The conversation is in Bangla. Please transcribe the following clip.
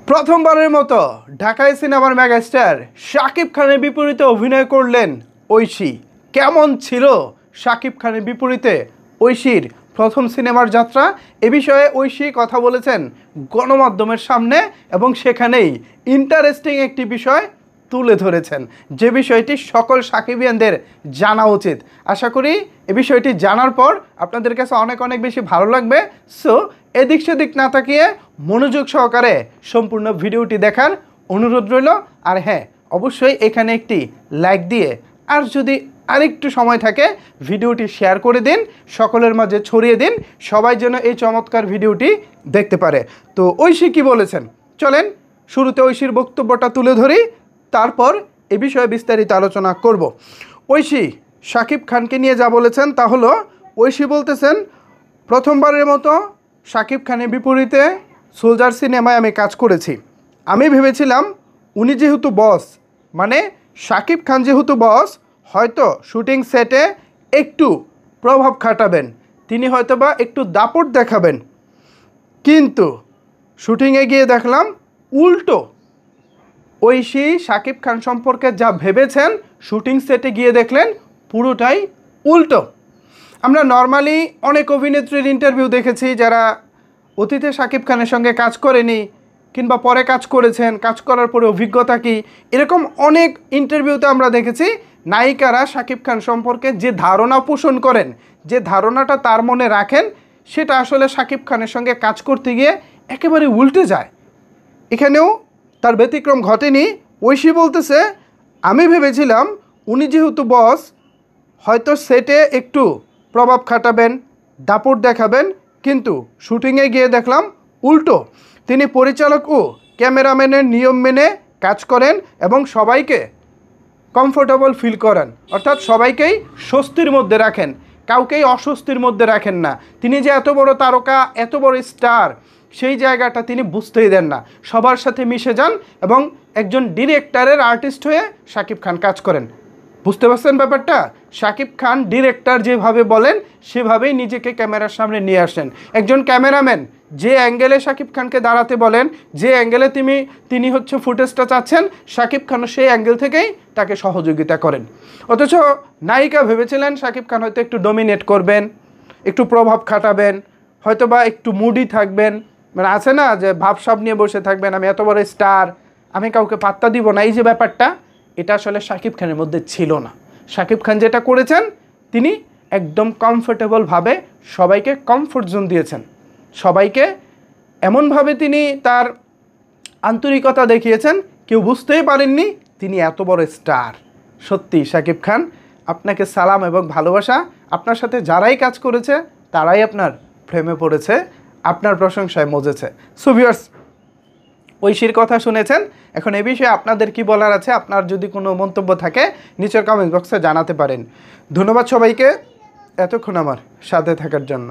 প্রথমবারের মতো ঢাকায় সিনেমার মেগাস্টার শাকিব খানের বিপরীতে অভিনয় করলেন ঐশী। কেমন ছিল শাকিব খানের বিপরীতে ঐশীর প্রথম সিনেমার যাত্রা? এ বিষয়ে ঐশী কথা বলেছেন গণমাধ্যমের সামনে এবং সেখানেই ইন্টারেস্টিং একটি বিষয় তুলে ধরেছেন, যে বিষয়টি সকল সাকিবিয়ানদের জানা উচিত। আশা করি এ বিষয়টি জানার পর আপনাদের কাছে অনেক অনেক বেশি ভালো লাগবে। সো এদিক সেদিক না তাকিয়ে মনোযোগ সহকারে সম্পূর্ণ ভিডিওটি দেখার অনুরোধ রইল। আর হ্যাঁ, অবশ্যই এখানে একটি লাইক দিয়ে আর যদি আরেকটু সময় থাকে ভিডিওটি শেয়ার করে দিন, সকলের মাঝে ছড়িয়ে দিন, সবাই যেন এই চমৎকার ভিডিওটি দেখতে পারে। তো ঐশী কী বলেছেন চলেন শুরুতে ঐশীর বক্তব্যটা তুলে ধরি, তারপর এ বিষয়ে বিস্তারিত আলোচনা করব। ঐশী শাকিব খানকে নিয়ে যা বলেছেন তা হলো, ঐশী বলতেছেন প্রথমবারের মতো শাকিব খানের বিপরীতে সোলজার সিনেমায় আমি কাজ করেছি। আমি ভেবেছিলাম উনি যেহেতু বস, মানে শাকিব খান যেহেতু বস, হয়তো শুটিং সেটে একটু প্রভাব খাটাবেন, তিনি হয়তোবা একটু দাপট দেখাবেন, কিন্তু শুটিংয়ে গিয়ে দেখলাম উল্টো। ঐশী শাকিব খান সম্পর্কে যা ভেবেছেন শুটিং সেটে গিয়ে দেখলেন পুরোটাই উল্টো। আমরা নর্মালি অনেক অভিনেত্রীর ইন্টারভিউ দেখেছি যারা অতীতে শাকিব খানের সঙ্গে কাজ করেনি কিংবা পরে কাজ করেছেন, কাজ করার পরে অভিজ্ঞতা কী, এরকম অনেক ইন্টারভিউতে আমরা দেখেছি নায়িকারা শাকিব খান সম্পর্কে যে ধারণা পোষণ করেন, যে ধারণাটা তার মনে রাখেন, সেটা আসলে শাকিব খানের সঙ্গে কাজ করতে গিয়ে একেবারে উল্টে যায়। এখানেও তার ব্যতিক্রম ঘটেনি। ঐশী বলতেছে আমি ভেবেছিলাম উনি যেহেতু বস, হয়তো সেটে একটু প্রভাব খাটাবেন, দাপট দেখাবেন, কিন্তু শুটিংয়ে গিয়ে দেখলাম উল্টো। তিনি পরিচালক ও ক্যামেরাম্যানের নিয়ম মেনে কাজ করেন এবং সবাইকে কমফোর্টেবল ফিল করেন, অর্থাৎ সবাইকেই স্বস্তির মধ্যে রাখেন, কাউকেই অস্বস্তির মধ্যে রাখেন না। তিনি যে এত বড় তারকা, এত বড় স্টার, সেই জায়গাটা তিনি বুঝতেই দেন না, সবার সাথে মিশে যান এবং একজন ডিরেক্টরের আর্টিস্ট হয়ে শাকিব খান কাজ করেন। বুঝতে পারছেন ব্যাপারটা? শাকিব খান ডিরেক্টর যেভাবে বলেন সেভাবেই নিজেকে ক্যামেরার সামনে নিয়ে আসেন। একজন ক্যামেরাম্যান যে অ্যাঙ্গেলে শাকিব খানকে দাঁড়াতে বলেন, যে অ্যাঙ্গেলে তিনি হচ্ছে ফুটেজটা চাচ্ছেন, শাকিব খানও সেই অ্যাঙ্গেল থেকেই তাকে সহযোগিতা করেন। অথচ নায়িকা ভেবেছিলেন শাকিব খান হয়তো একটু ডমিনেট করবেন, একটু প্রভাব খাটাবেন, হয়তো বা একটু মুডি থাকবেন, মানে আছে না যে ভাবসাব নিয়ে বসে থাকবেন, আমি এত বড় স্টার, আমি কাউকে পাত্তা দিব না, এই যে ব্যাপারটা, এটা আসলে শাকিব খানের মধ্যে ছিল না। শাকিব খান যেটা করেছেন, তিনি একদম কমফোর্টেবলভাবে সবাইকে কমফোর্ট জোন দিয়েছেন, সবাইকে এমনভাবে তিনি তার আন্তরিকতা দেখিয়েছেন, কেউ বুঝতেই পারেননি তিনি এত বড় স্টার। সত্যি শাকিব খান, আপনাকে সালাম এবং ভালোবাসা। আপনার সাথে যারাই কাজ করেছে তারাই আপনার প্রেমে পড়েছে, আপনার প্রশংসায় মজেছে। সো ভিউয়ার্স, ঐশীর কথা শুনেছেন, এখন এ বিষয়ে আপনাদের কি বলার আছে? আপনার যদি কোনো মন্তব্য থাকে নিচের কমেন্ট বক্সে জানাতে পারেন। ধন্যবাদ সবাইকে এতক্ষণ আমার সাথে থাকার জন্য।